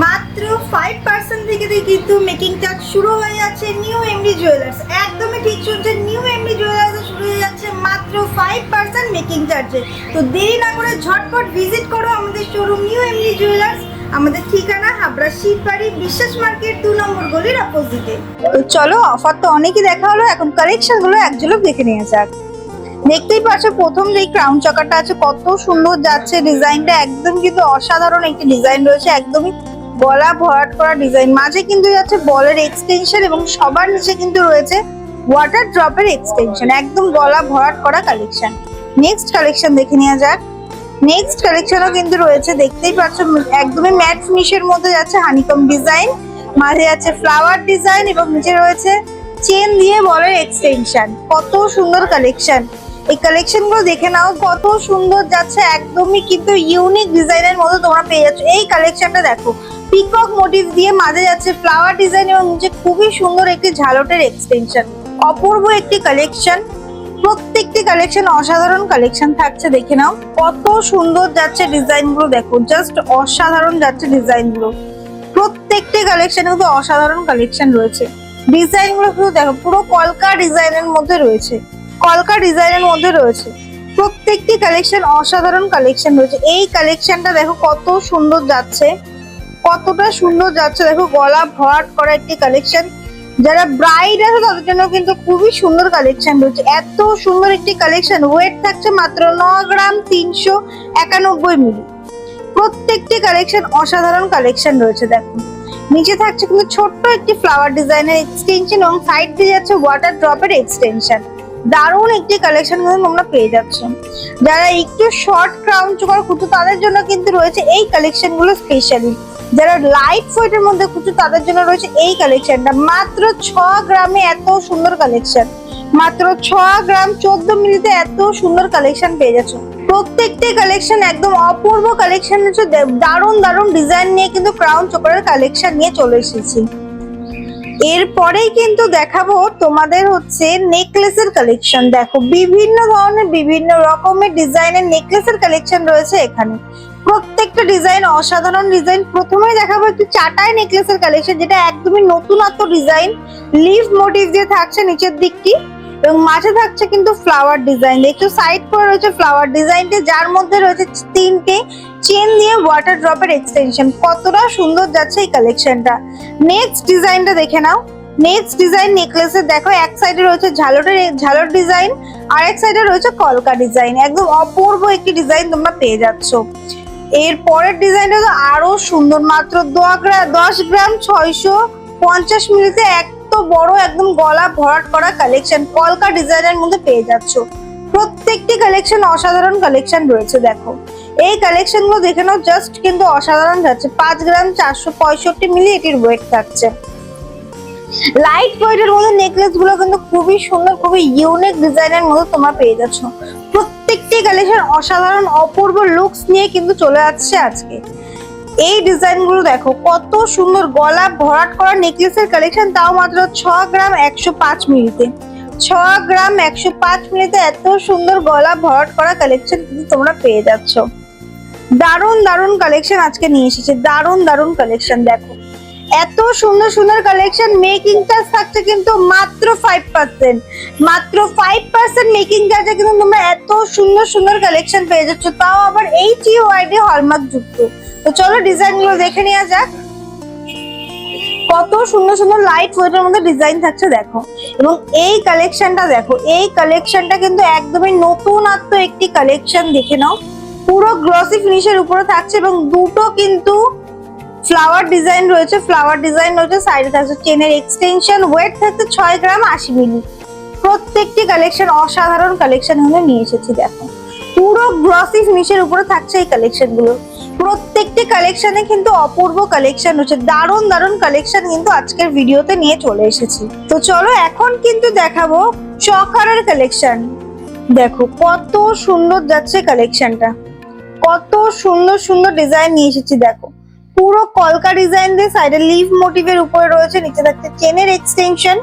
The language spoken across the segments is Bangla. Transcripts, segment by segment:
মাত্র 5% থেকে কিন্তু মেকিং চার্জ শুরু হয়ে যাচ্ছে নিউ এমডি জুয়েলার্স। একদমই ঠিক শুনছেন, নিউ এমডি জুয়েলার্স শুরু হয়ে যাচ্ছে মাত্র 5% মেকিং চার্জে। তো দেরি না করে ঝটপট ভিজিট করো আমাদের শোরুম নিউ এমডি জুয়েলার্স। আমাদের ঠিকানা হাবড়া শিববাড়ি বিশ্বাস মার্কেট 2 নম্বর গলির অপোজিটে। তো চলো, অফার তো অনেকই দেখা হলো, এখন কালেকশন গুলো এক ঝলক দেখে নিয়ে যাক। দেখতেই পাচ্ছ প্রথম যে ক্রাউন চকারটা আছে কত সুন্দর যাচ্ছে, ডিজাইনটা একদম কিন্তু অসাধারণ একটি ডিজাইন রয়েছে, একদমই গলা ভরাট করা ডিজাইন, মাঝে কিন্তু যাচ্ছে বলের এক্সটেনশন এবং সবার নিচে কিন্তু রয়েছে ওয়াটার ড্রপের এক্সটেনশন, একদম গলা ভরাট করা কালেকশন। নেক্সট কালেকশন দেখে নেওয়া যাক। নেক্সট কালেকশনও কিন্তু রয়েছে, দেখতেই পাচ্ছ একদমই ম্যাট ফিনিশের মধ্যে যাচ্ছে হানিকম ডিজাইন, মাঝে যাচ্ছে ফ্লাওয়ার ডিজাইন এবং নিচে রয়েছে চেন দিয়ে বলের এক্সটেনশন। কত সুন্দর কালেকশন, এই কালেকশন গুলো দেখে নাও কত সুন্দর যাচ্ছে, একদমই কিন্তু ইউনিক ডিজাইনের মধ্যে তোমরা পেয়ে যাচ্ছ। এই কালেকশনটা দেখো, পিকক মোটিভ দিয়ে মাঝে যাচ্ছে ফ্লাওয়ার ডিজাইন এবং নিচে খুবই সুন্দর একটি ঝালটের এক্সটেনশন। অপূর্ব একটি কালেকশন, প্রত্যেকটি কালেকশন অসাধারণ কালেকশন থাকছে, দেখে নাও কত সুন্দর যাচ্ছে ডিজাইন গুলো, দেখো জাস্ট অসাধারণ যাচ্ছে ডিজাইন গুলো। প্রত্যেকটি কালেকশন কিন্তু অসাধারণ কালেকশন রয়েছে, ডিজাইন গুলো শুধু দেখো পুরো কলকা ডিজাইনের মধ্যে রয়েছে, কলকা ডিজাইনের মধ্যে রয়েছে। প্রত্যেকটি কালেকশন অসাধারণ কালেকশন রয়েছে। এই কালেকশনটা দেখো কত সুন্দর যাচ্ছে, কতটা সুন্দর যাচ্ছে, দেখো গলা ভরাট করা একটি কালেকশন। যারা ব্রাইড আছে তাদের জন্য কিন্তু খুবই সুন্দর কালেকশন রয়েছে, এত সুন্দর একটি কালেকশন। ওয়েট থাকছে মাত্র 9 গ্রাম 391 মিলি। প্রত্যেকটি কালেকশন অসাধারণ কালেকশন রয়েছে। দেখো নিচে থাকছে কিন্তু ছোট্ট একটি ফ্লাওয়ার ডিজাইনের এক্সটেনশন এবং সাইড দিয়ে যাচ্ছে ওয়াটার ড্রপের এক্সটেনশন। দারুণ একটি কালেকশন কিন্তু তোমরা পেয়ে যাচ্ছ। যারা একটু শর্ট ক্রাউন চোকার খুঁজছো তাদের জন্য কিন্তু রয়েছে এই কালেকশন গুলো স্পেশালি। যারা লাইট ওয়েটের মধ্যে খুঁজছো তাদের জন্য রয়েছে এই কালেকশনটা। মাত্র 6 গ্রামে এত সুন্দর কালেকশন, মাত্র 6 গ্রাম 14 মিলিতে এত সুন্দর কালেকশন পেয়ে যাচ্ছ। প্রত্যেকটি কালেকশন একদম অপূর্ব কালেকশন হচ্ছে, দারুণ দারুণ ডিজাইন নিয়ে কিন্তু ক্রাউন চোকারের কালেকশন নিয়ে চলে এসেছি। এরপরেই কিন্তু দেখাবো তোমাদের হচ্ছে নেকলেসের কালেকশন। দেখো বিভিন্ন ধরনের বিভিন্ন রকমের ডিজাইনের নেকলেসের কালেকশন রয়েছে এখানে, প্রত্যেকটা ডিজাইন অসাধারণ ডিজাইন। প্রথমেই দেখাবো একটু চাটাই নেকলেসের কালেকশন, যেটা একদমই নতুনত্ব ডিজাইন, লিফ মোটিভ দিয়ে থাকছে নিচের দিকটি এবং মাঝে থাকছে কিন্তু ফ্লাওয়ার ডিজাইন। দেখছো সাইড করে রয়েছে ফ্লাওয়ার ডিজাইনটি, যার মধ্যে রয়েছে 3টে চেন দিয়ে ওয়াটার ড্রপের এক্সটেনশন। কতটা সুন্দর যাচ্ছে এই কালেকশনটা। নেক্সট ডিজাইনটা দেখে নাও। নেক্সট ডিজাইন নেকলেসের দেখো, এক সাইডে রয়েছে ঝালর ডিজাইন, আর এক সাইডে রয়েছে কলকা ডিজাইন, একদম অপূর্ব একটি ডিজাইন তোমরা পেয়ে যাচ্ছ। এর পরের ডিজাইনটা তো আরো সুন্দর, মাত্র 10 গ্রাম 650 মিলিতে এত বড় একদম গলা ভরাট করা কালেকশন কলকা ডিজাইনের মধ্যে পেয়ে যাচ্ছ। প্রত্যেকটি কালেকশন অসাধারণ কালেকশন রয়েছে। দেখো এই কালেকশন গুলো দেখে নাও, জাস্ট কিন্তু অসাধারণ যাচ্ছে। 5 গ্রাম 465 মিলি এটির ওয়েট থাকছে। লাইট ওয়েটের মধ্যে নেকলেস গুলো কিন্তু খুবই সুন্দর, খুবই ইউনিক ডিজাইনের মধ্যে তোমরা পেয়ে যাচ্ছ। প্রত্যেকটি কালেকশন অসাধারণ অপূর্ব লুকস নিয়ে কিন্তু চলে আসছে আজকে। এই ডিজাইন গুলো দেখো কত সুন্দর, গলা ভরাট করা নেকলেসের কালেকশন, তাও মাত্র 6 গ্রাম 105 মিলিতে। 6 গ্রাম 105 মিলিতে এত সুন্দর গলা ভরাট করা কালেকশন কিন্তু তোমরা পেয়ে যাচ্ছ। দারুণ দারুণ কালেকশন আজকে নিয়ে এসেছে, দারুণ দারুণ কালেকশন। দেখো এত সুন্দর সুন্দর কালেকশন। মেকিং চার্জ থাকছে কিন্তু মাত্র 5%, মাত্র 5% মেকিং চার্জে কিন্তু তোমরা এত সুন্দর সুন্দর কালেকশন পেয়ে যাচ্ছ, তাও আবার HUID হলমার্ক যুক্ত। তো চলো ডিজাইন গুলো দেখে নেওয়া যাক। কত সুন্দর সুন্দর লাইট ওয়েটের মধ্যে ডিজাইন থাকছে দেখো, এবং এই কালেকশনটা দেখো, এই কালেকশনটা কিন্তু একদমই নতুনত্ব একটি কালেকশন। দেখে নাও পুরো গ্লসি ফিনিশের উপরে থাকছে এবং দুটো কিন্তু ফ্লাওয়ার ডিজাইন রয়েছে, ফ্লাওয়ার ডিজাইন রয়েছে, সাইডে থাকছে চেনের এক্সটেনশন। ওয়েট থাকছে 6 গ্রাম 80 মিলি। প্রত্যেকটি কালেকশন অসাধারণ কালেকশন আমরা নিয়ে এসেছি। দেখো পুরো গ্লসি ফিনিশের উপরে থাকছে এই কালেকশন গুলো। প্রত্যেকটি কালেকশনে কিন্তু অপূর্ব কালেকশন রয়েছে, দারুণ দারুণ কালেকশন কিন্তু আজকের ভিডিওতে নিয়ে চলে এসেছি। তো চলো এখন কিন্তু দেখাবো চকারের কালেকশন। দেখো কত সুন্দর যাচ্ছে কালেকশনটা, কত সুন্দর সুন্দর ডিজাইন নিয়ে এসেছি। দেখো পুরো কলকা ডিজাইন দিয়ে সাইডে লিফ মোটিভের উপরে রয়েছে, নিচে থাকছে চেনের এক্সটেনশন।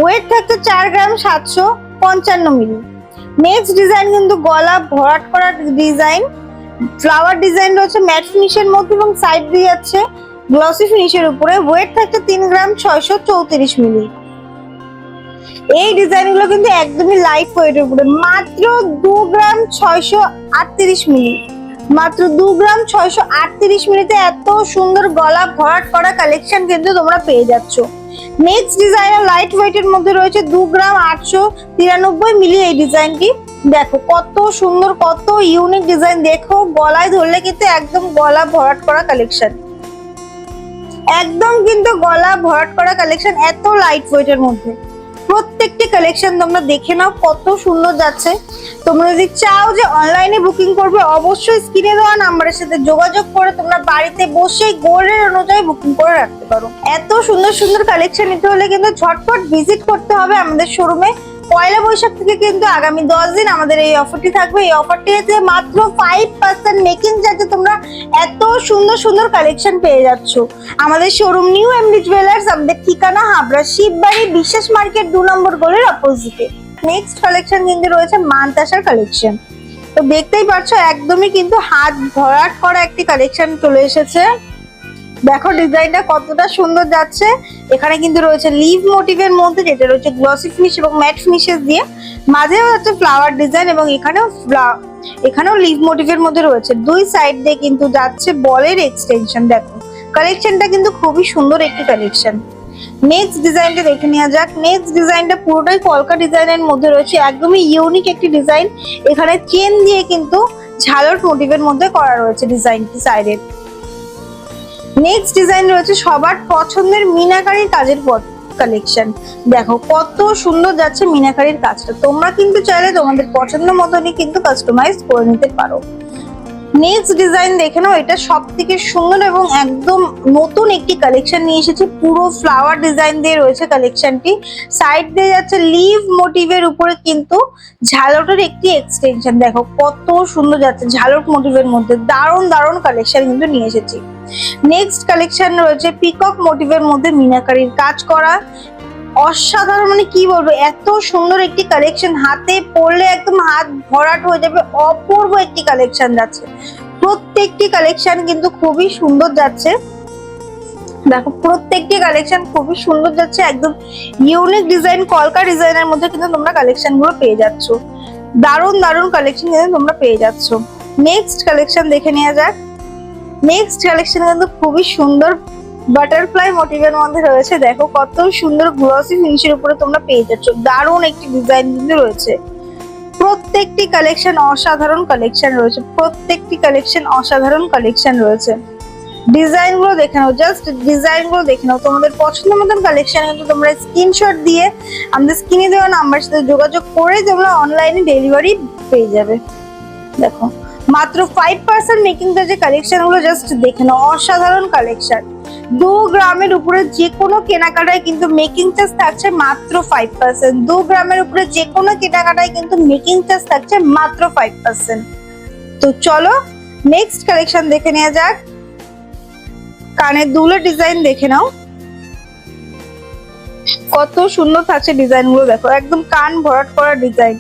ওয়েট থাকছে 4 গ্রাম 755 মিলি। নেক্সট ডিজাইন কিন্তু গলা ভরাট করা ডিজাইন, ফ্লাওয়ার ডিজাইন রয়েছে ম্যাট ফিনিশের মধ্যে এবং সাইড দিয়ে যাচ্ছে গ্লসি ফিনিশের উপরে, ওয়েট থাকছে 3 গ্রাম 634 মিলি। এই ডিজাইনগুলো কিন্তু একদমই লাইট ওয়েটের উপরে, মাত্র 2 গ্রাম 638 মিলি। মাত্র 2 গ্রাম 638 মিলিতে এত সুন্দর গলা ভরাট করা কালেকশন কিন্তু তোমরা পেয়ে যাচ্ছ। নেক্সট ডিজাইনার লাইট ওয়েটের মধ্যে রয়েছে 2 গ্রাম 893 মিলি। এই ডিজাইনটি দেখো কত সুন্দর, কত ইউনিক ডিজাইন। দেখো গলায় ধরলে কিন্তু একদম গলা ভরাট করা কালেকশন, একদম কিন্তু গলা ভরাট করা কালেকশন এত লাইট ওয়েটের মধ্যে। প্রত্যেকটি কালেকশন তোমরা দেখে নাও কত সুন্দর যাচ্ছে। তোমরা যদি চাও যে অনলাইনে বুকিং করবে, অবশ্যই স্ক্রিনে দেওয়া নাম্বারের সাথে যোগাযোগ করে তোমরা বাড়িতে বসেই গোল্ডের অনুযায়ী বুকিং করে রাখতে পারো। এত সুন্দর সুন্দর কালেকশন নিতে হলে কিন্তু ঝটপট ভিজিট করতে হবে আমাদের শোরুমে। পয়লা বৈশাখ থেকে কিন্তু আগামী 10 দিন আমাদের এই অফারটি থাকবে। এই অফারটিতে মাত্র 5% মেকিং চার্জে তোমরা এত সুন্দর সুন্দর কালেকশন পেয়ে যাচ্ছ। আমাদের শোরুম নিউ এমডি জুয়েলার্স, আমাদের ঠিকানা হাবড়া শিববাড়ি বিশ্বাস মার্কেট 2 নম্বর গলির অপোজিটে। নেক্সট কালেকশন কিন্তু রয়েছে মানতাসার কালেকশন। তো দেখতেই পাচ্ছ একদমই কিন্তু হাত ভরাট করা একটি কালেকশন চলে এসেছে। দেখো ডিজাইনটা কতটা সুন্দর যাচ্ছে। এখানে কিন্তু রয়েছে লিভ মোটিভের মধ্যে, যেটা রয়েছে গ্লসি ফিনিশ এবং ম্যাট ফিনিশেস দিয়ে, মাঝেও হচ্ছে ফ্লাওয়ার ডিজাইন এবং এখানেও লিভ মোটিভের মধ্যে রয়েছে। দুই সাইড দিয়ে কিন্তু যাচ্ছে বলের এক্সটেনশন। দেখো কালেকশনটা কিন্তু খুবই সুন্দর একটি কালেকশন। নেক্সট ডিজাইনটা দেখে নেওয়া যাক। নেক্সট ডিজাইনটা পুরোটাই কলকা ডিজাইনের মধ্যে রয়েছে, একদমই ইউনিক একটি ডিজাইন। এখানে চেন দিয়ে কিন্তু ঝালর মোটিভের মধ্যে করা রয়েছে ডিজাইনটি সাইডে। নেক্সট ডিজাইন রয়েছে সবার পছন্দের মিনাকারির কাজের কালেকশন। দেখো কত সুন্দর যাচ্ছে মিনাকারির কাজটা। তোমরা কিন্তু চাইলে তোমাদের পছন্দ মতনই কিন্তু কাস্টমাইজ করে নিতে পারো। নেক্সট ডিজাইন দেখে নাও, এটা সব থেকে সুন্দর এবং একদম নতুন একটি কালেকশন নিয়ে এসেছে। পুরো ফ্লাওয়ার ডিজাইন দিয়ে রয়েছে কালেকশনটি। সাইড দিয়ে যাচ্ছে লিভ মোটিভের উপরে কিন্তু ঝালটের একটি এক্সটেনশন। দেখো কত সুন্দর যাচ্ছে ঝালট মোটিভের মধ্যে। দারুণ দারুণ কালেকশন কিন্তু নিয়ে এসেছি। নেক্সট কালেকশন রয়েছে পিকক মোটিভের মধ্যে মিনাকারির কাজ করা। অসাধারণ, মানে কি বলবো, এত সুন্দর একটি কালেকশন। হাতে পরলে একদম হাত ভরাট হয়ে যাবে, অপূর্ব একটি কালেকশন যাচ্ছে। প্রত্যেকটি কালেকশন কিন্তু খুবই সুন্দর যাচ্ছে। দেখো প্রত্যেকটি কালেকশন খুবই সুন্দর যাচ্ছে, একদম ইউনিক ডিজাইন কলকা ডিজাইনের মধ্যে কিন্তু তোমরা কালেকশন গুলো পেয়ে যাচ্ছ। দারুণ দারুণ কালেকশন কিন্তু তোমরা পেয়ে যাচ্ছ। নেক্সট কালেকশন দেখে নেওয়া যাক। নেক্সট কালেকশন কিন্তু খুবই সুন্দর বাটারফ্লাই মোটিভের মধ্যে রয়েছে। দেখো কত সুন্দর গ্লসি ফিনিশের উপরে তোমরা পেয়ে যাচ্ছ। দারুণ একটি ডিজাইন কিন্তু রয়েছে। প্রত্যেকটি কালেকশন অসাধারণ কালেকশন রয়েছে। প্রত্যেকটি কালেকশন অসাধারণ কালেকশন রয়েছে। ডিজাইন গুলো দেখে নাও, জাস্ট ডিজাইন গুলো দেখে নাও। তোমাদের পছন্দ মতন কালেকশন কিন্তু তোমরা স্ক্রিনশট দিয়ে আমাদের স্ক্রিনে দেওয়া নাম্বারের সাথে যোগাযোগ করে তোমরা অনলাইনে ডেলিভারি পেয়ে যাবে। দেখো মাত্র 5% মেকিং চার্জে কালেকশন গুলো জাস্ট দেখে নাও, অসাধারণ কালেকশন। 2 গ্রামের উপরে যে কোনো কেনাকাটায় কিন্তু মেকিং চার্জ থাকছে মাত্র 5%। 2 গ্রামের উপরে যে কোনো কেনাকাটায় কিন্তু মেকিং চার্জ থাকছে মাত্র 5%। তো চলো নেক্সট কালেকশন দেখে নেওয়া যাক। কানের দুলের ডিজাইন দেখে নাও, কত সুন্দর থাকছে ডিজাইন গুলো। দেখো একদম কান ভরাট করা ডিজাইন,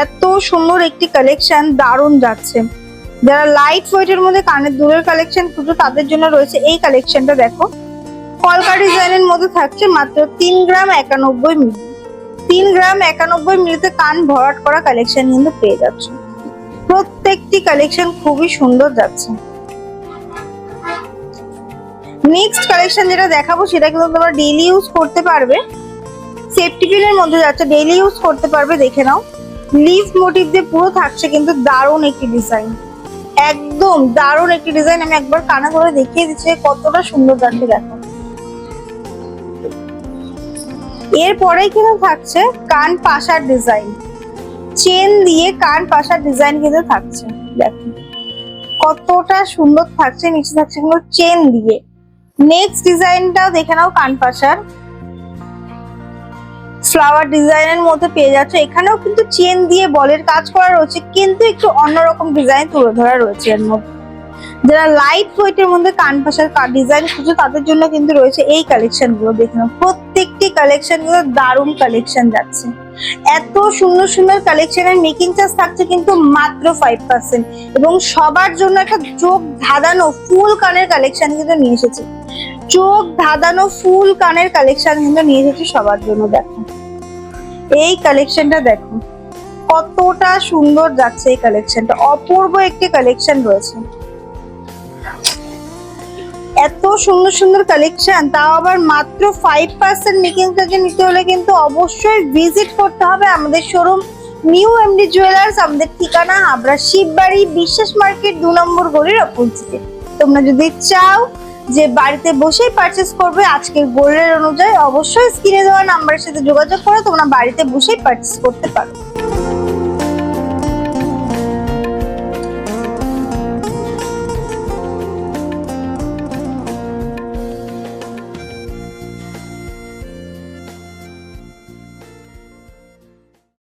এত সুন্দর একটি কালেকশন, দারুণ যাচ্ছে। যারা লাইট ওয়েটের মধ্যে কানের দুলের কালেকশন খুঁজো তাদের জন্য রয়েছে এই কালেকশনটা। দেখো কলকা ডিজাইনের মধ্যে থাকছে মাত্র 3 গ্রাম 91 মিলি। 3 গ্রাম 91 মিলিতে কান ভরাট করা কালেকশন কিন্তু পেয়ে যাচ্ছ। প্রত্যেকটি কালেকশন খুবই সুন্দর যাচ্ছে। নেক্সট কালেকশন যেটা দেখাবো সেটা কিন্তু তোমরা ডেইলি ইউজ করতে পারবে। সেফটি পিনের মধ্যে যাচ্ছে, ডেইলি ইউজ করতে পারবে। দেখে নাও লিফ মোটিভ দিয়ে পুরো থাকছে কিন্তু দারুণ একটি ডিজাইন, একদম দারুণ একটি ডিজাইন। আমি একবার কানে ধরে দেখিয়ে দিচ্ছি কতটা সুন্দর যাচ্ছে। দেখো এরপরেই কিন্তু থাকছে কান পাশার ডিজাইন, চেন দিয়ে কান পাশার ডিজাইন কিন্তু থাকছে। দেখো কতটা সুন্দর থাকছে, নিচে থাকছে কিন্তু চেন দিয়ে। নেক্সট ডিজাইনটাও দেখে নাও, কান পাশার ফ্লাওয়ার ডিজাইনের মধ্যে পেয়ে যাচ্ছে। এখানেও কিন্তু চেন দিয়ে বলের কাজ করা রয়েছে, কিন্তু একটু অন্যরকম ডিজাইন তুলে ধরা রয়েছে এর মধ্যে। যারা লাইট ওয়েটের মধ্যে কান পাশার ডিজাইন খুঁজো তাদের জন্য কিন্তু রয়েছে এই কালেকশন গুলো। দেখে নাও প্রত্যেকটি কালেকশন গুলো দারুণ কালেকশন যাচ্ছে। এত সুন্দর সুন্দর কালেকশনের মেকিং চার্জ থাকছে কিন্তু মাত্র 5%। এবং সবার জন্য একটা চোখ ধাঁধানো ফুল কানের কালেকশন কিন্তু নিয়ে এসেছি, চোখ ধাঁধানো ফুল কানের কালেকশন কিন্তু নিয়ে এসেছি সবার জন্য। দেখো এই কালেকশনটা, দেখো কতটা সুন্দর যাচ্ছে এই কালেকশনটা, অপূর্ব একটি কালেকশন রয়েছে। এত সুন্দর সুন্দর কালেকশন, তাও আবার মাত্র 5% মেকিং চার্জে নিতে হলে কিন্তু অবশ্যই ভিজিট করতে হবে আমাদের শোরুম নিউ এমডি জুয়েলার্স। আমাদের ঠিকানা হাবড়া শিববাড়ি বিশ্বাস মার্কেট 2 নম্বর গলির অপোজিটে। তোমরা যদি চাও যে বাড়িতে বসেই পারচেস করবে আজকের গোল্ডের অনুযায়ী, অবশ্যই স্ক্রিনে দেওয়া নাম্বারের সাথে যোগাযোগ করে তোমরা বাড়িতে বসেই পারচেস করতে পারো।